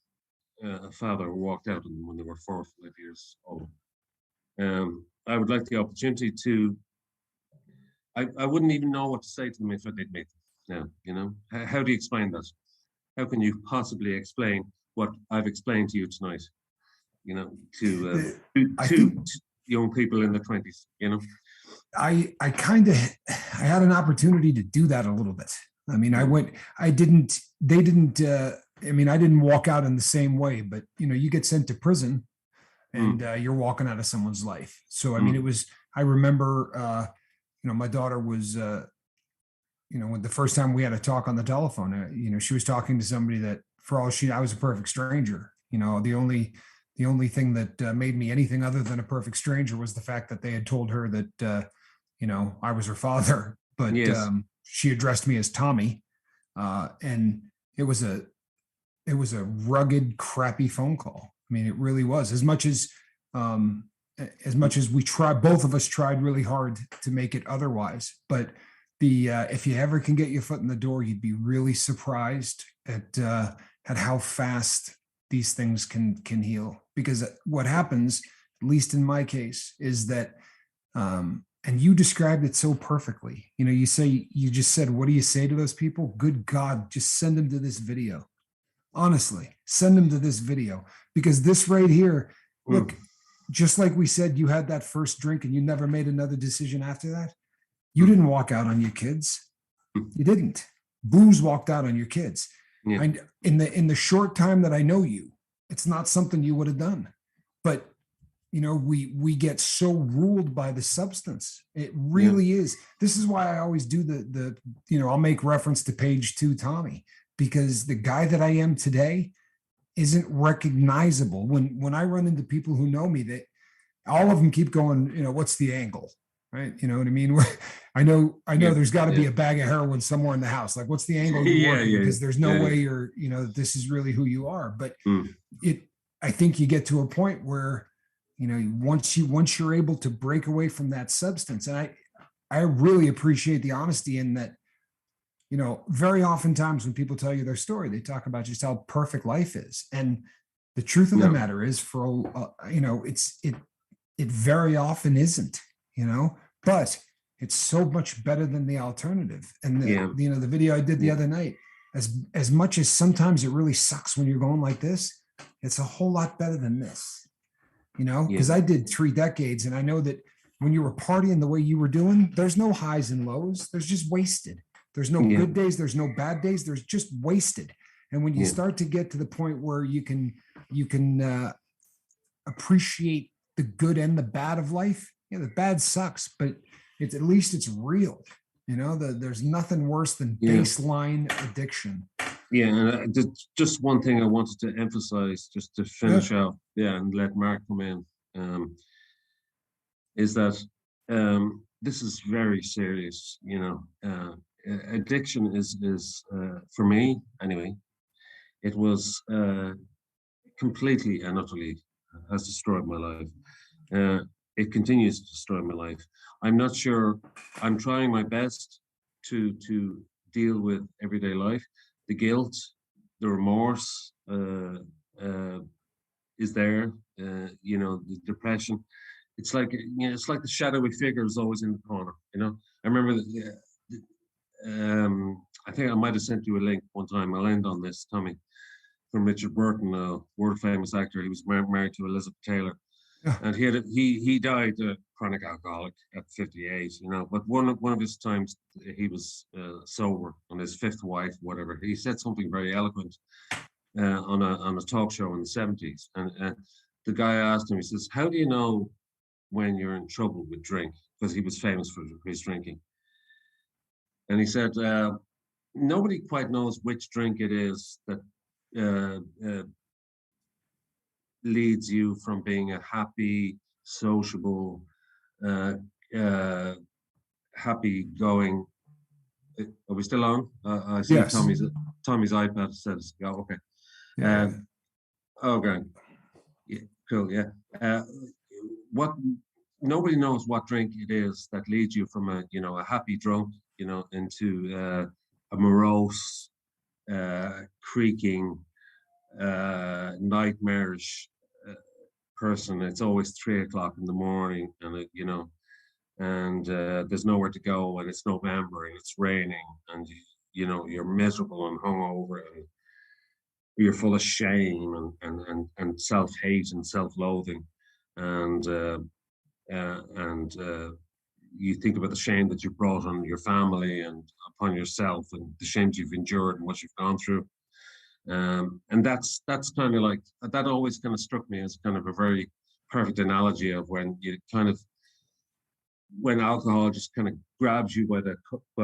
A father who walked out on them when they were 4 or 5 years old. I would like the opportunity to. I wouldn't even know what to say to them if I did meet them now. How do you explain that? How can you possibly explain what I've explained to you tonight? To young people in their 20s. I had an opportunity to do that a little bit. I mean, I didn't walk out in the same way, but you get sent to prison and you're walking out of someone's life. So, I mean, I remember, my daughter was, when the first time we had a talk on the telephone, she was talking to somebody that for all I was a perfect stranger. The only thing that made me anything other than a perfect stranger was the fact that they had told her that, I was her father, but yes. She addressed me as Tommy. And it was a rugged, crappy phone call. I mean, it really was. As much as we tried, both of us tried really hard to make it otherwise. But if you ever can get your foot in the door, you'd be really surprised at at how fast these things can heal. Because what happens, at least in my case, is that, and you described it so perfectly. You just said, what do you say to those people? Good God, just send them to this video. Honestly, send them to this video, because this right here, look, just like we said, you had that first drink and you never made another decision after that. You didn't walk out on your kids. You didn't. Booze walked out on your kids. Yeah. And in the short time that I know you, it's not something you would have done. But we get so ruled by the substance. It really is. This is why I always do the I'll make reference to page 2, Tommy, because the guy that I am today isn't recognizable. When I run into people who know me, that all of them keep going, what's the angle? Right. You know what I mean? I know there's got to be a bag of heroin somewhere in the house. Like, what's the angle you're working? Because there's no way you're, this is really who you are. But I think you get to a point where, once you're able to break away from that substance, and I really appreciate the honesty in that, very oftentimes when people tell you their story, they talk about just how perfect life is. And the truth of the matter is, it very often isn't, but it's so much better than the alternative. And the video I did the other night, as much as sometimes it really sucks when you're going like this, it's a whole lot better than this. Because I did 3 decades, and I know that when you were partying the way you were doing, there's no highs and lows. There's just wasted. There's no good days. There's no bad days. There's just wasted. And when you start to get to the point where you can appreciate the good and the bad of life, the bad sucks, but at least it's real. There's nothing worse than baseline addiction. Yeah, and just one thing I wanted to emphasize, just to finish out, and let Mark come in, is that this is very serious. Addiction is for me anyway. It was completely and utterly has destroyed my life. It continues to destroy my life. I'm not sure. I'm trying my best to deal with everyday life. The guilt, the remorse is there. The depression. It's like the shadowy figure is always in the corner. I remember that. I think I might have sent you a link one time. I'll end on this, Tommy, from Richard Burton, a world famous actor. He was married to Elizabeth Taylor, and he died a chronic alcoholic at 58. But one of his times he was sober on his 5th wife, whatever. He said something very eloquent on a talk show in the 70s, and the guy asked him. He says, "How do you know when you're in trouble with drink?" Because he was famous for his drinking. And he said, nobody quite knows which drink it is that leads you from being a happy, sociable, happy-going. Are we still on? I see yes. Tommy's iPad says, okay. Okay. Yeah, cool, yeah. Nobody knows what drink it is that leads you from a happy drunk, into a morose, creaking, nightmarish person. It's always 3 o'clock in the morning, and there's nowhere to go, and it's November, and it's raining, and you're miserable and hungover, and you're full of shame and self-hate and self-loathing, and you think about the shame that you brought on your family and upon yourself, and the shames you've endured and what you've gone through. And that's kind of like, that always kind of struck me as kind of a very perfect analogy of when alcohol just kind of grabs you by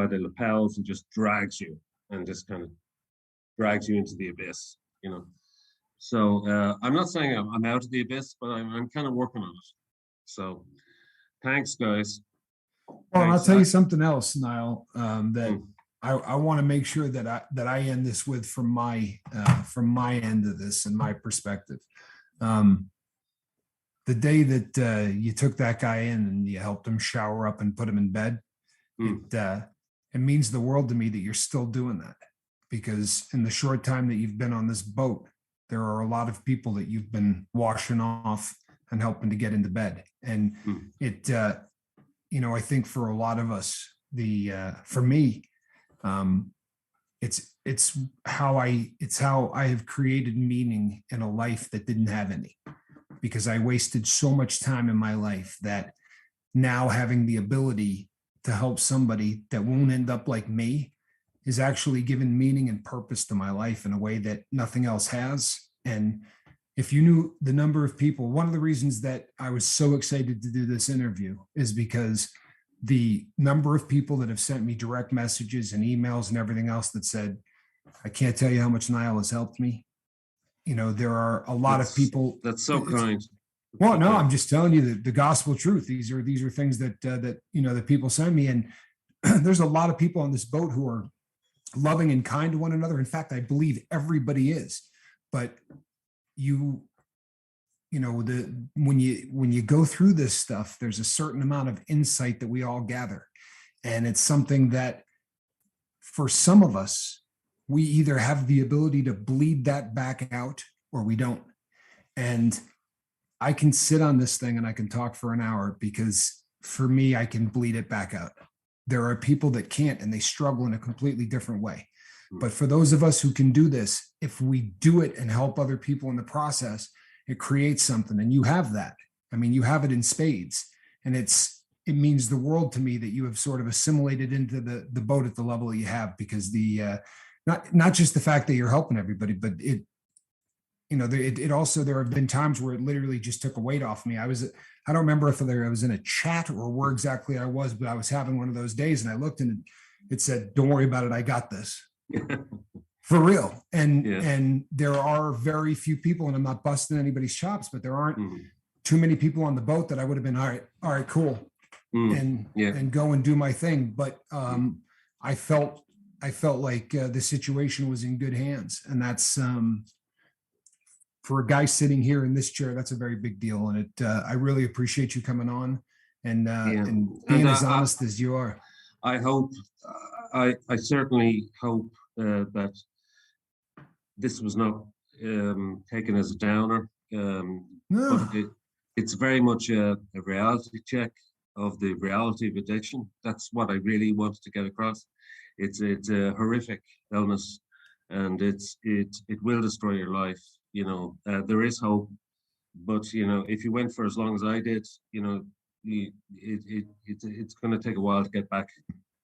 the lapels and just drags you into the abyss, So I'm not saying I'm out of the abyss, but I'm kind of working on it. So thanks, guys. Well, I'll tell you something else, Niall, that I want to make sure that I end this with from my end of this and my perspective. The day that you took that guy in and you helped him shower up and put him in bed, it means the world to me that you're still doing that, because in the short time that you've been on this boat, there are a lot of people that you've been washing off and helping to get into bed. And it, I think for a lot of us, for me, it's how I have created meaning in a life that didn't have any, because I wasted so much time in my life that now having the ability to help somebody that won't end up like me is actually given meaning and purpose to my life in a way that nothing else has. And if you knew the number of people, one of the reasons that I was so excited to do this interview is because the number of people that have sent me direct messages and emails and everything else that said, I can't tell you how much Niall has helped me. There are a lot of people. That's so kind. Well, no, I'm just telling you the gospel truth. These are things that people send me. And there's a lot of people on this boat who are loving and kind to one another. In fact, I believe everybody is. But when you go through this stuff, there's a certain amount of insight that we all gather. And it's something that for some of us, we either have the ability to bleed that back out or we don't. And I can sit on this thing and I can talk for an hour, because for me, I can bleed it back out. There are people that can't, and they struggle in a completely different way. But for those of us who can do this, if we do it and help other people in the process, it creates something. And you have that. I mean, you have it in spades. And it means the world to me that you have sort of assimilated into the boat at the level that you have, because not just the fact that you're helping everybody, but it also, there have been times where it literally just took a weight off me. I don't remember if I was in a chat or where exactly I was, but I was having one of those days and I looked and it said, don't worry about it. I got this. For real. And there are very few people, and I'm not busting anybody's chops, but there aren't too many people on the boat that I would have been, all right, cool. And go and do my thing. But I felt like the situation was in good hands. And that's, for a guy sitting here in this chair, that's a very big deal. And I really appreciate you coming on and being as honest as you are. I hope, I certainly hope that this was not taken as a downer. No. But it's very much a reality check of the reality of addiction. That's what I really wanted to get across. It's a horrific illness, and it will destroy your life. There is hope, but if you went for as long as I did, it's going to take a while to get back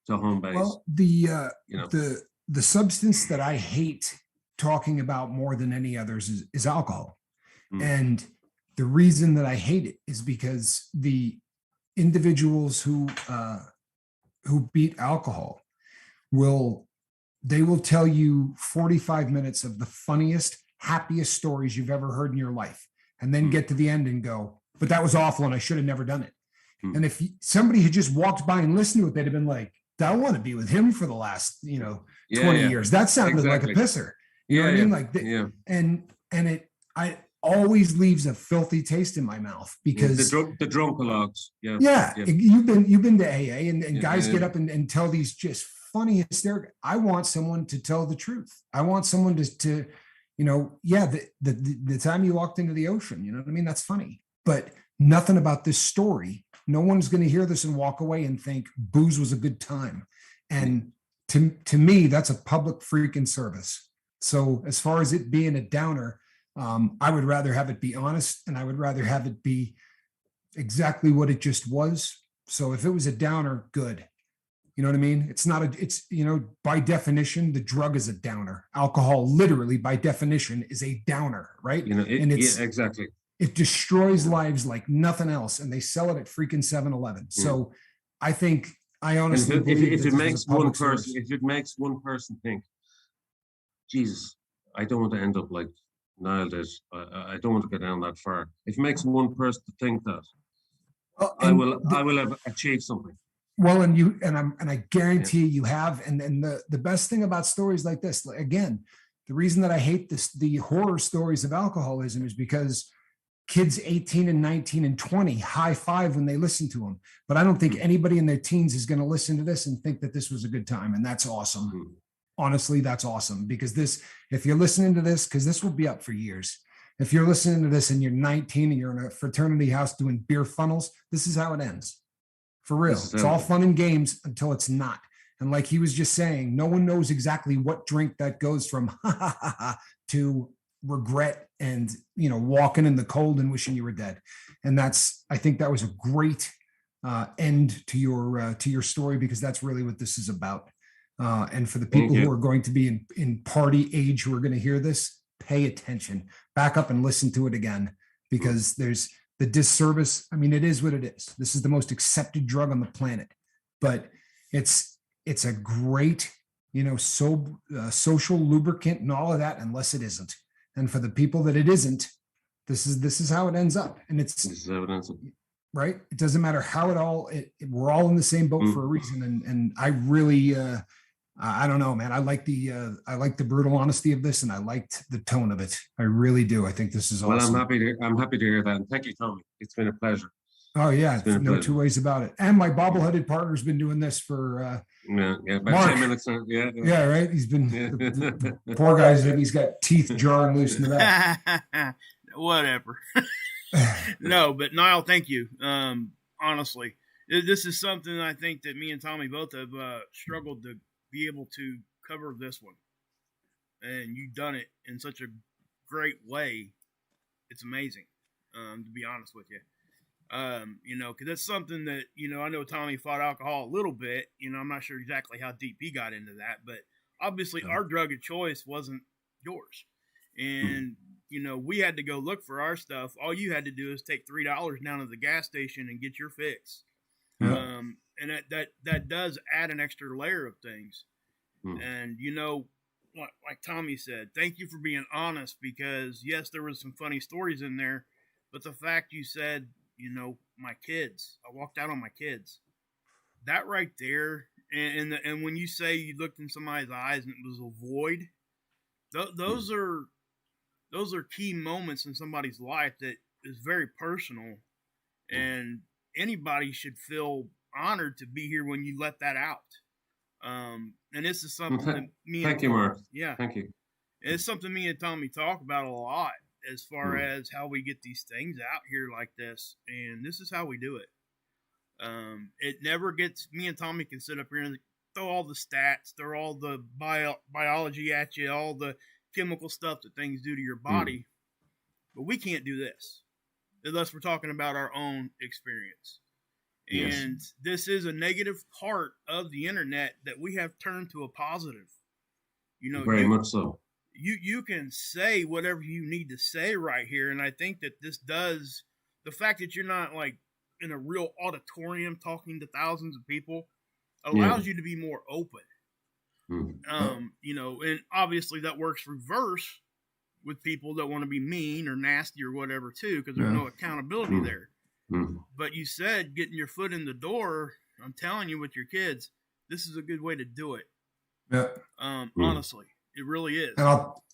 to home base. Well, the substance that I hate talking about more than any others is alcohol. And the reason that I hate it is because the individuals who beat alcohol will tell you 45 minutes of the funniest, happiest stories you've ever heard in your life, and then get to the end and go, but that was awful and I should have never done it. And if somebody had just walked by and listened to it, they'd have been like, I want to be with him for the last 20 years. That sounded like a pisser. You know what I mean? Like, and it always leaves a filthy taste in my mouth, because the drunkalogs. You've been to AA, and guys get up and tell these just funny, hysterical. I want someone to tell the truth. I want someone to the time you walked into the ocean, you know what I mean? That's funny, but nothing about this story. No one's going to hear this and walk away and think booze was a good time. And to me, that's a public freaking service. So as far as it being a downer, I would rather have it be honest, and I would rather have it be exactly what it just was. So if it was a downer, good. You know what I mean? It's not by definition, the drug is a downer. Alcohol, literally by definition, is a downer, right? Exactly. It destroys lives like nothing else, and they sell it at freaking 7-Eleven. So I honestly believe if it makes one person think, Jesus, I don't want to end up like Niall did. I don't want to go down that far. If it makes one person to think that, I will have achieved something. Well, and I guarantee you have. And the best thing about stories like this, again, the reason that I hate the horror stories of alcoholism is because kids 18 and 19 and 20 high five when they listen to them. But I don't think anybody in their teens is going to listen to this and think that this was a good time. And that's awesome. honestly, that's awesome, because this, if you're listening to this, because this will be up for years. If you're listening to this and you're 19 and you're in a fraternity house doing beer funnels, this is how it ends. For real. It's all fun and games until it's not. And like he was just saying, no one knows exactly what drink that goes from to regret and, walking in the cold and wishing you were dead. And I think that was a great end to your story, because that's really what this is about. And for the people who are going to be in party age who are going to hear this, pay attention, back up and listen to it again, because there's the disservice. I mean, it is what it is. This is the most accepted drug on the planet, but it's a great, social lubricant and all of that, unless it isn't. And for the people that it isn't, this is how it ends up. And this is how it ends up. Right. It doesn't matter how we're all in the same boat for a reason. And I really, I don't know, man. I like the brutal honesty of this, and I liked the tone of it. I really do. I think this is awesome. Well, I'm happy to hear that. And thank you, Tommy. It's been a pleasure. Oh yeah, no two ways about it. And my bobbleheaded partner's been doing this for about Mark. 10 minutes. Yeah, right. He's been the poor guy's he's got teeth jarring loose in the back. Whatever. No, but Niall, thank you. Honestly, this is something I think that me and Tommy both have struggled to be able to cover this one, and you've done it in such a great way. It's amazing, to be honest with you. Because that's something that, I know Tommy fought alcohol a little bit. I'm not sure exactly how deep he got into that, but obviously our drug of choice wasn't yours. And, we had to go look for our stuff. All you had to do is take $3 down to the gas station and get your fix. Yeah. And that does add an extra layer of things. And, like Tommy said, thank you for being honest, because yes, there was some funny stories in there, but the fact you said, my kids, I walked out on my kids, that right there. And when you say you looked in somebody's eyes and it was a void, those are key moments in somebody's life that is very personal, and anybody should feel honored to be here when you let that out. And this is something that me and thank you, Mark. Yeah, thank you. It's something me and Tommy talk about a lot, as far as how we get these things out here like this, and this is how we do it. It never gets, me and Tommy can sit up here and throw all the stats, throw all the biology at you, all the chemical stuff that things do to your body, but we can't do this unless we're talking about our own experience. Yes. And this is a negative part of the internet that we have turned to a positive. Very much so. You can say whatever you need to say right here, and I think that this does, the fact that you're not like in a real auditorium talking to thousands of people allows you to be more open. And obviously that works reverse with people that want to be mean or nasty or whatever too, because there's no accountability there. But you said getting your foot in the door, I'm telling you, with your kids, this is a good way to do it. Yeah. Honestly, it really is.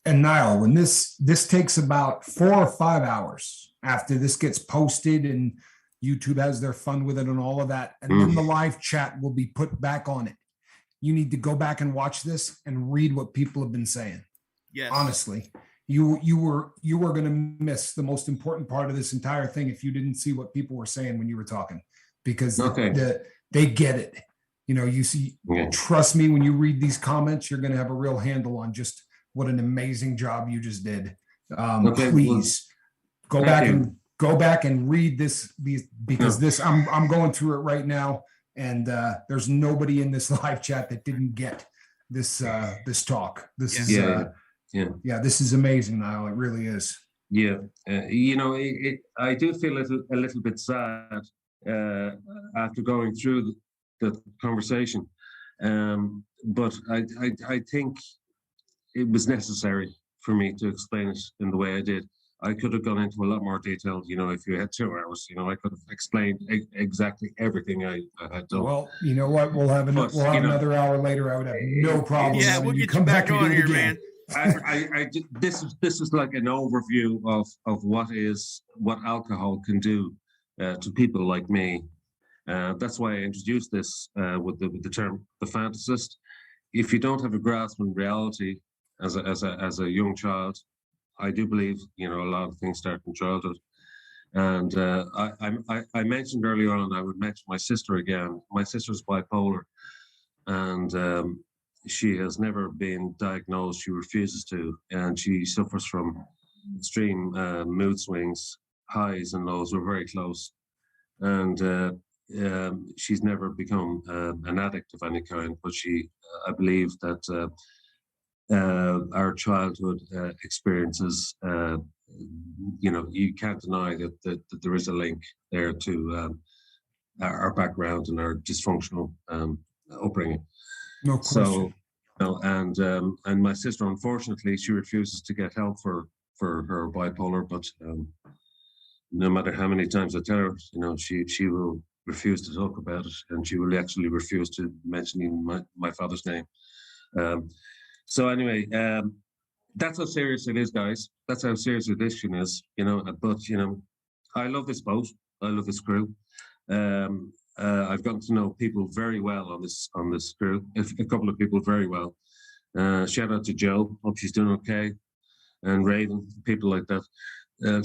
And Niall, when this takes about 4 or 5 hours after this gets posted and YouTube has their fun with it and all of that, and then the live chat will be put back on it. You need to go back and watch this and read what people have been saying. Yes. Honestly, you were going to miss the most important part of this entire thing if you didn't see what people were saying when you were talking, because they get it. You see, trust me, when you read these comments, you're going to have a real handle on just what an amazing job you just did. Please go back and read these, because I'm going through it right now. And there's nobody in this live chat that didn't get this talk. This is amazing, Niall. It really is. Yeah, I do feel a little bit sad after going through the conversation, but I think it was necessary for me to explain it in the way I did. I could have gone into a lot more detail, if you had 2 hours, I could have explained exactly everything I had done. Well, you know what? We'll have another hour later. I would have no problem. Yeah, we'll get you back on here, man. This is like an overview of what alcohol can do to people like me. That's why I introduced this with the term the fantasist. if you don't have a grasp on reality as a young child, I do believe, you know, a lot of things start in childhood. And I mentioned earlier on, I would mention my sister again. My sister's bipolar, and she has never been diagnosed. She refuses to, and she suffers from extreme mood swings, highs and lows. We're very close, and she's never become an addict of any kind. But I believe that our childhood experiences, you know, you can't deny that there is a link there to our background and our dysfunctional upbringing. No question. So, you know, and my sister, unfortunately, she refuses to get help for her bipolar. But no matter how many times I tell her, you know, she will refuse to talk about it, and she will actually refuse to mention even my father's name. So anyway, that's how serious it is, guys. That's how serious the addiction is, you know. But you know, I love this boat. I love this crew. I've gotten to know people very well on this crew. A couple of people very well. Shout out to Joe. Hope she's doing okay. And Raven, people like that.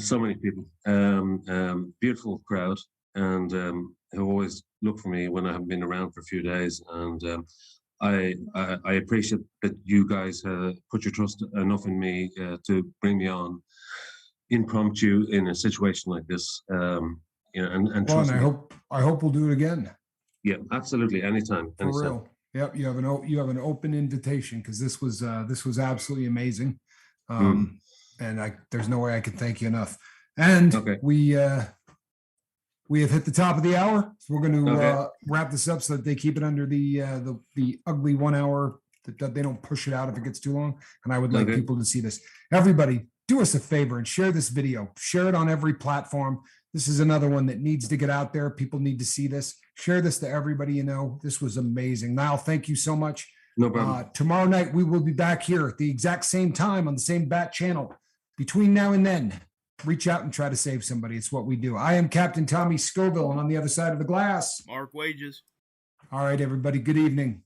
So many people. Beautiful crowd, and who always look for me when I haven't been around for a few days. And I appreciate that you guys put your trust enough in me to bring me on impromptu in a situation like this. You know, and Well, trust and me. I hope we'll do it again. Yeah, absolutely, anytime. For real. Yep, you have an open invitation, because this was absolutely amazing. And there's no way I can thank you enough. And Okay. we have hit the top of the hour, so we're going to wrap this up so that they keep it under the ugly 1 hour, that they don't push it out if it gets too long. And I would like people to see this. Everybody, do us a favor and share this video. Share it on every platform. This is another one that needs to get out there. People need to see this. Share this to everybody you know. This was amazing. Niall, thank you so much. No problem. Tomorrow night, we will be back here at the exact same time on the same Bat channel. Between now and then, reach out and try to save somebody. It's what we do. I am Captain Tommy Scoville, and on the other side of the glass, Mark Wages. all right, everybody, good evening.